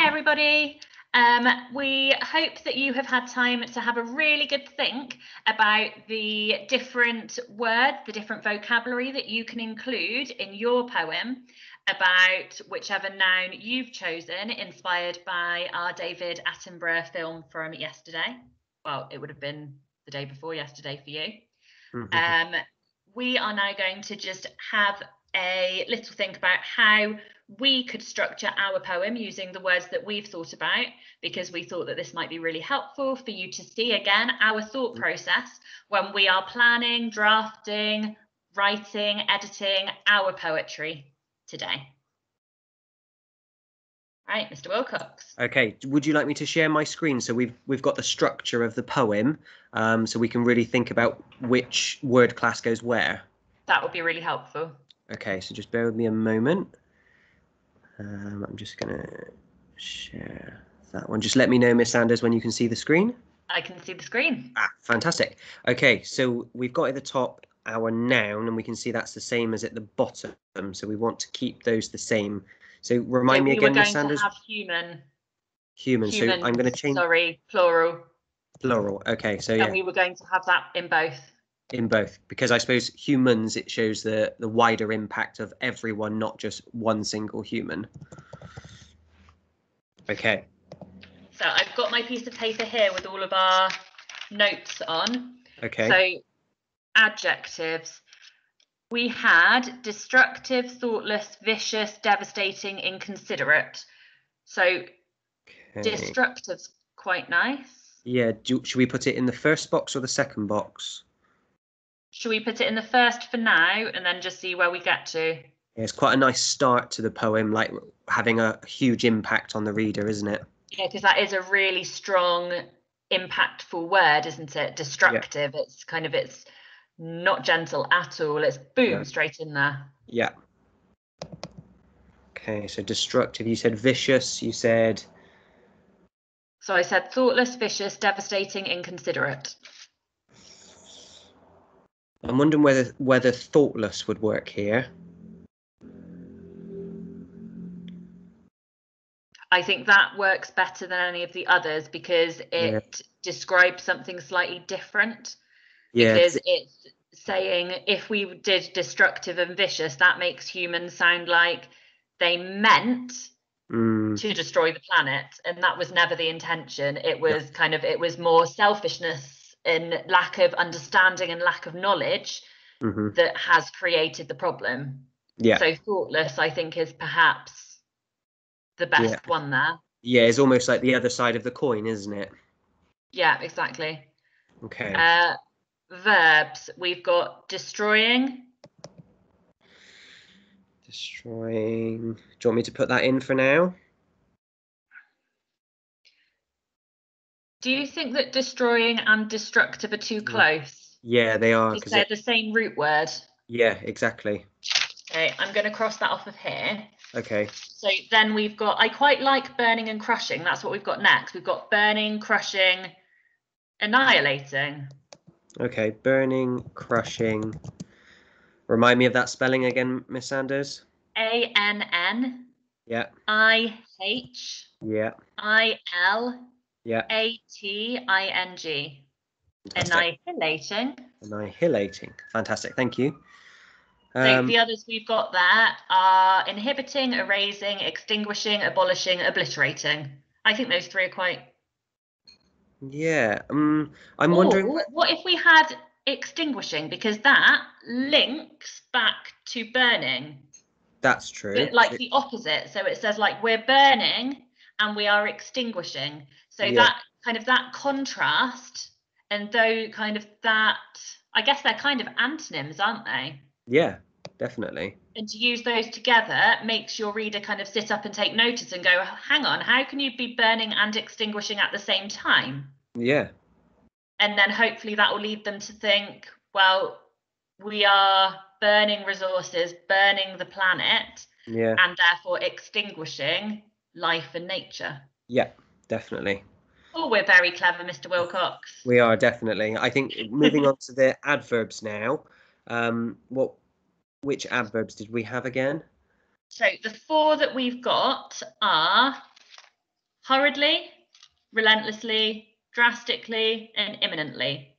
Hi everybody. We hope that you have had time to have a really good think about the different words, the different vocabulary that you can include in your poem about whichever noun you've chosen, inspired by our David Attenborough film from yesterday. Well, it would have been the day before yesterday for you. We are now going to just have a little think about how we could structure our poem using the words that we've thought about, because we thought that this might be really helpful for you to see again our thought process when we are planning, drafting, writing, editing our poetry today. Right, Mr. Wilcox. Okay, would you like me to share my screen so we've got the structure of the poem, so we can really think about which word class goes where? That would be really helpful. Okay, so just bear with me a moment. I'm just gonna share that one. Just let me know, Miss Sanders, when you can see the screen. I can see the screen. Ah, fantastic. Okay, so we've got at the top our noun, and we can see that's the same as at the bottom. So we want to keep those the same. So remind me again, Miss Sanders. We were going to have human. Human. So I'm going to change. Sorry, plural. Plural. Okay, so yeah. And we were going to have that in both. In both, because I suppose humans, it shows the wider impact of everyone, not just one single human. Okay. So I've got my piece of paper here with all of our notes on. Okay. So adjectives. We had destructive, thoughtless, vicious, devastating, inconsiderate. So destructive's quite nice. Yeah. Should we put it in the first box or the second box? Should we put it in the first for now and then just see where we get to? Yeah, it's quite a nice start to the poem, like having a huge impact on the reader, isn't it? Yeah, because that is a really strong, impactful word, isn't it? Destructive. Yeah. It's not gentle at all. It's boom, straight in there. Yeah. Okay, so destructive. You said vicious. You said. So I said thoughtless, vicious, devastating, inconsiderate. I'm wondering whether thoughtless would work here. I think that works better than any of the others because it describes something slightly different. Yeah. Because it's saying if we did destructive and vicious, that makes humans sound like they meant to destroy the planet, and that was never the intention. It was it was more selfishness and lack of understanding and lack of knowledge that has created the problem. Yeah. So thoughtless, I think, is perhaps the best one there. Yeah, it's almost like the other side of the coin, isn't it? Yeah, exactly. Okay. Verbs. We've got destroying. Destroying. Do you want me to put that in for now? Do you think that destroying and destructive are too close? Yeah, they are. Because they're the same root word. Yeah, exactly. Okay, I'm going to cross that off of here. Okay. So then we've got, I quite like burning and crushing. That's what we've got next. We've got burning, crushing, annihilating. Okay, burning, crushing. Remind me of that spelling again, Miss Sanders. A-N-N. Yeah. I-H. Yeah. I-L. Yeah. A-T-I-N-G. Annihilating. Annihilating. Fantastic. Thank you. So the others we've got there are inhibiting, erasing, extinguishing, abolishing, obliterating. I think those three are quite. Yeah. I'm wondering. What if we had extinguishing, because that links back to burning. That's true. But like the opposite. So it says like we're burning and we are extinguishing. So that kind of that contrast and though kind of that, I guess they're kind of antonyms, aren't they? Yeah, definitely. And to use those together makes your reader kind of sit up and take notice and go, hang on, how can you be burning and extinguishing at the same time? Yeah. And then hopefully that will lead them to think, well, we are burning resources, burning the planet, and therefore extinguishing life and nature. Yeah, definitely. Oh, we're very clever, Mr. Wilcox. We are, definitely. I think moving on to the adverbs now. Which adverbs did we have again? So the four that we've got are hurriedly, relentlessly, drastically, and imminently.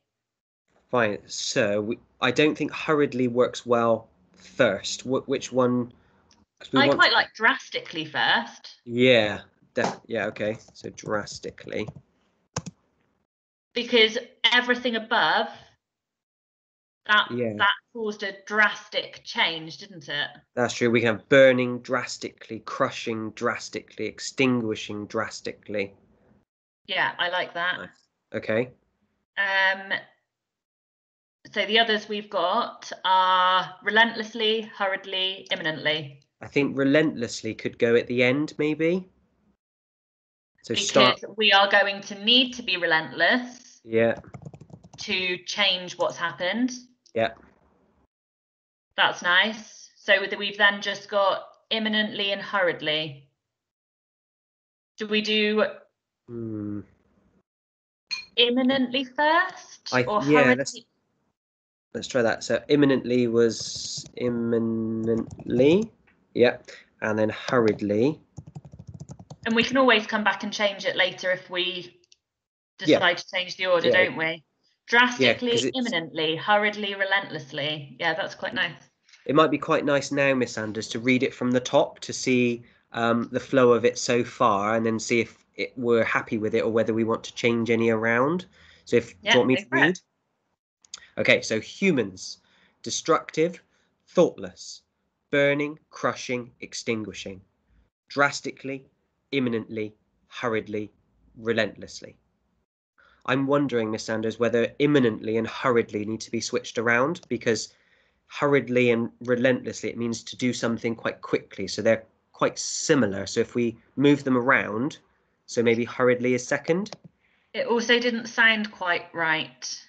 Fine. So I don't think hurriedly works well first. Which one? 'Cause we I want. quite like drastically first. Yeah. Yeah. Okay. So drastically. Because everything above Yeah. that caused a drastic change, didn't it? That's true. We can have burning drastically, crushing drastically, extinguishing drastically. Yeah, I like that. Nice. Okay. So the others we've got are relentlessly, hurriedly, imminently. I think relentlessly could go at the end, maybe. So Because start. we are going to need to be relentless Yeah. to change what's happened. Yeah. That's nice. So we've then just got imminently and hurriedly. Do we do imminently first or Yeah. hurriedly? Let's try that. So imminently was imminently. Yeah. And then hurriedly. And we can always come back and change it later if we decide to change the order, don't we? Drastically, imminently, hurriedly, relentlessly. Yeah, that's quite nice. It might be quite nice now, Miss Anders, to read it from the top to see the flow of it so far, and then see if we're happy with it or whether we want to change any around. So do you want me to read? Okay, so humans: destructive, thoughtless, burning, crushing, extinguishing, drastically, imminently, hurriedly, relentlessly. I'm wondering, Miss Sanders, whether imminently and hurriedly need to be switched around, because hurriedly and relentlessly, it means to do something quite quickly. So they're quite similar. So if we move them around, so maybe hurriedly is second. It also didn't sound quite right.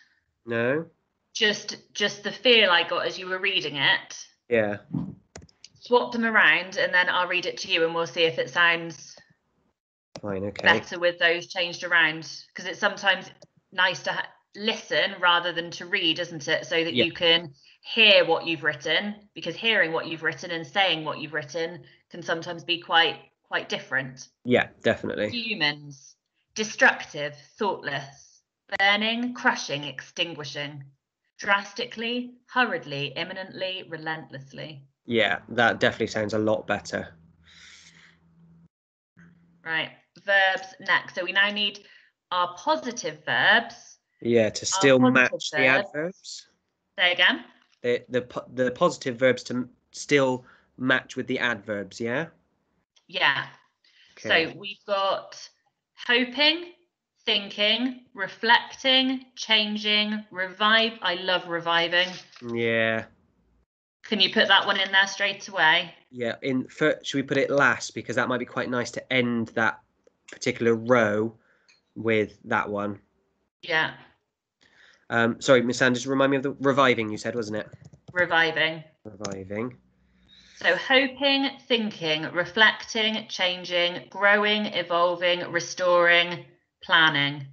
No? Just the feel I got as you were reading it. Yeah. Swap them around and then I'll read it to you and we'll see if it sounds fine. Okay. Better with those changed around, because it's sometimes nice to listen rather than to read, isn't it? So that you can hear what you've written, because hearing what you've written and saying what you've written can sometimes be quite different. Yeah, definitely. Humans: destructive, thoughtless, burning, crushing, extinguishing, drastically, hurriedly, imminently, relentlessly. Yeah, that definitely sounds a lot better. Right, verbs next. So we now need our positive verbs. Yeah, to still match the adverbs. Say again. The positive verbs to still match with the adverbs, yeah? Yeah. Okay. So we've got hoping, thinking, reflecting, changing, revive. I love reviving. Yeah. Can you put that one in there straight away? Yeah. Should we put it last, because that might be quite nice to end that particular row with that one. Yeah. Sorry, Miss Sanders, remind me of the reviving you said, wasn't it? Reviving. Reviving. So hoping, thinking, reflecting, changing, growing, evolving, restoring, planning.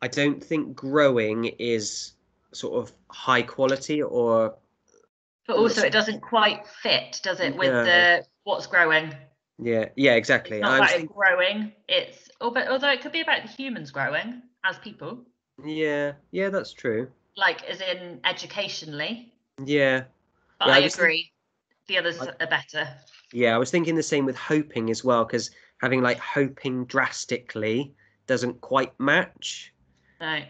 I don't think growing is sort of high quality, or. But also it doesn't quite fit, does it, with what's growing? Yeah, exactly. It's not about it growing. It's although it could be about the humans growing as people. Yeah, that's true. Like as in educationally. Yeah. But I agree. The others are better. Yeah, I was thinking the same with hoping as well, because having like hoping drastically doesn't quite match. No.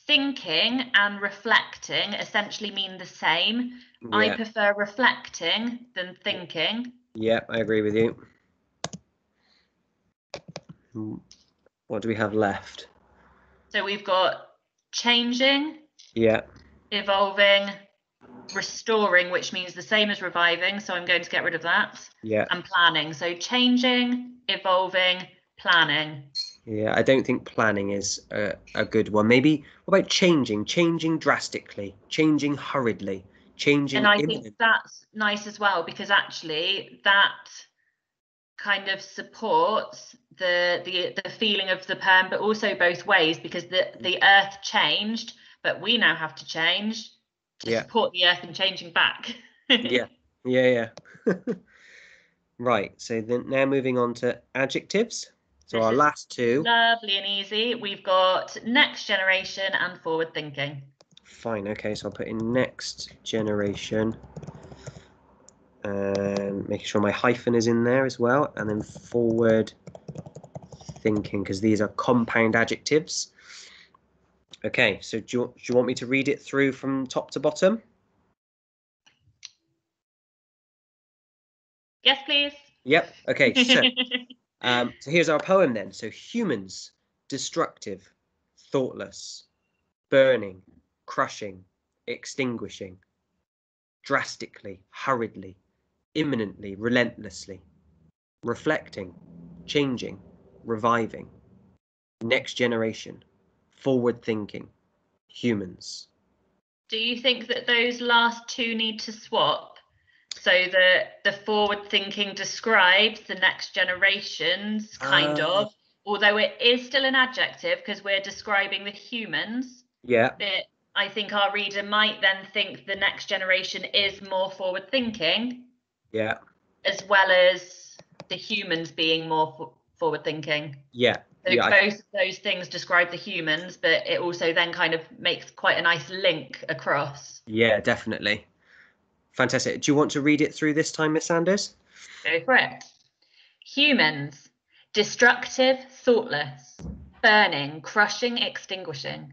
Thinking and reflecting essentially mean the same. Yeah. I prefer reflecting than thinking. Yeah, I agree with you. What do we have left? So we've got changing. Yeah. Evolving, restoring, which means the same as reviving, so I'm going to get rid of that. Yeah. And planning. So changing, evolving, planning. Yeah, I don't think planning is a good one. Maybe, what about changing? Changing drastically, changing hurriedly, changing. And I think that's nice as well, because actually that kind of supports the feeling of the poem, but also both ways, because the earth changed, but we now have to change to support the earth in changing back. Yeah. Right, so then now moving on to adjectives. So our last two. Lovely and easy. We've got next generation and forward thinking. Fine, okay, so I'll put in next generation and making sure my hyphen is in there as well, and then forward thinking, because these are compound adjectives. Okay, so do you want me to read it through from top to bottom? Yes, please. Yep, okay, so so here's our poem then. So humans, destructive, thoughtless, burning, crushing, extinguishing, drastically, hurriedly, imminently, relentlessly, reflecting, changing, reviving, next generation, forward thinking, humans. Do you think that those last two need to swap? So the forward thinking describes the next generations, kind of, although it is still an adjective because we're describing the humans. Yeah. But I think our reader might then think the next generation is more forward thinking. Yeah. As well as the humans being more forward thinking. Yeah. So both of those things describe the humans, but it also then kind of makes quite a nice link across. Yeah, definitely. Fantastic. Do you want to read it through this time, Miss Sanders? Go for it. Humans, destructive, thoughtless, burning, crushing, extinguishing,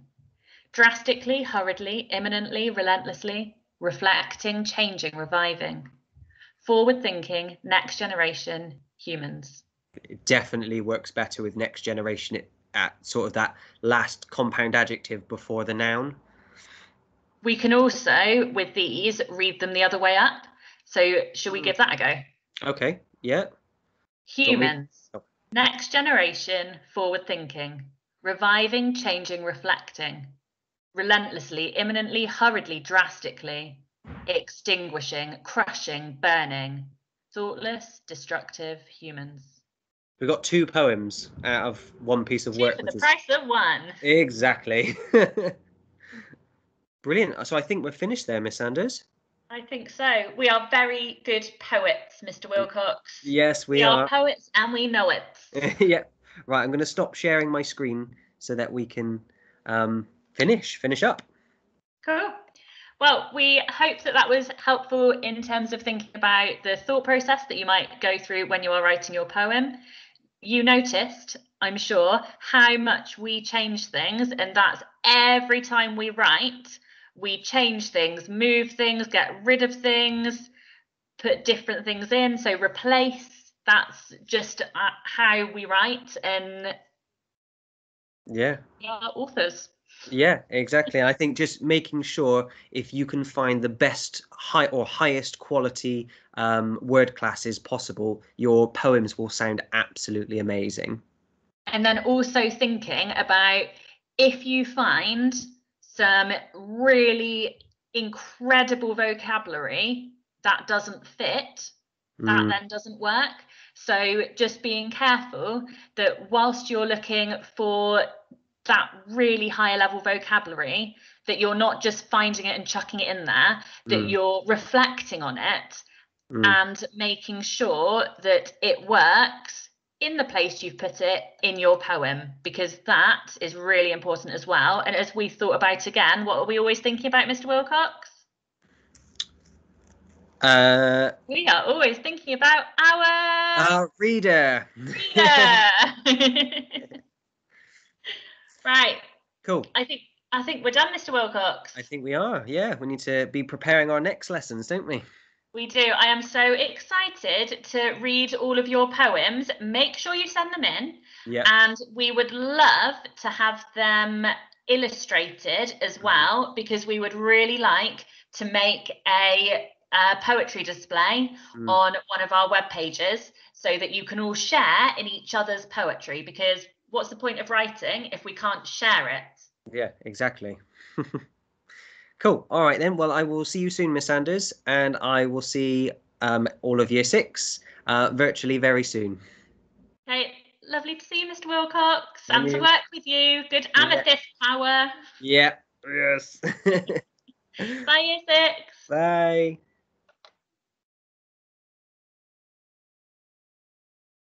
drastically, hurriedly, imminently, relentlessly, reflecting, changing, reviving, forward thinking, next generation, humans. It definitely works better with next generation at sort of that last compound adjective before the noun. We can also, with these, read them the other way up. So should we give that a go? Okay, yeah. Humans, next generation, forward thinking, reviving, changing, reflecting, relentlessly, imminently, hurriedly, drastically, extinguishing, crushing, burning, thoughtless, destructive, humans. We got two poems out of one piece of work. Two for the price of one. Exactly. Brilliant. So I think we're finished there, Miss Sanders. I think so. We are very good poets, Mr. Wilcox. Yes, we are poets and we know it. Yeah. Right, I'm going to stop sharing my screen so that we can finish up. Cool. Well, we hope that that was helpful in terms of thinking about the thought process that you might go through when you are writing your poem. You noticed, I'm sure, how much we change things, and that's every time we write, we change things, move things, get rid of things, put different things in. So replace, that's just how we write, and yeah, we are authors. Yeah, exactly. I think just making sure if you can find the best highest quality word classes possible, your poems will sound absolutely amazing. And then also thinking about if you find some really incredible vocabulary that doesn't fit, that then doesn't work. So just being careful that whilst you're looking for that really higher level vocabulary, that you're not just finding it and chucking it in there, that you're reflecting on it and making sure that it works in the place you've put it in your poem, because that is really important as well. And as we thought about again, what are we always thinking about, Mr. Wilcox? We are always thinking about our reader. Right. Cool. I think we're done, Mr. Wilcox. I think we are. Yeah, we need to be preparing our next lessons, don't we? We do. I am so excited to read all of your poems. Make sure you send them in. Yeah. And we would love to have them illustrated as well, because we would really like to make a poetry display on one of our web pages so that you can all share in each other's poetry, because what's the point of writing if we can't share it? Yeah, exactly. Cool. All right then. Well, I will see you soon, Miss Sanders, and I will see all of Year 6 virtually very soon. Okay, lovely to see you, Mr. Wilcox, and to work with you. Good amethyst power. Yeah. Yes. Bye, Year 6. Bye.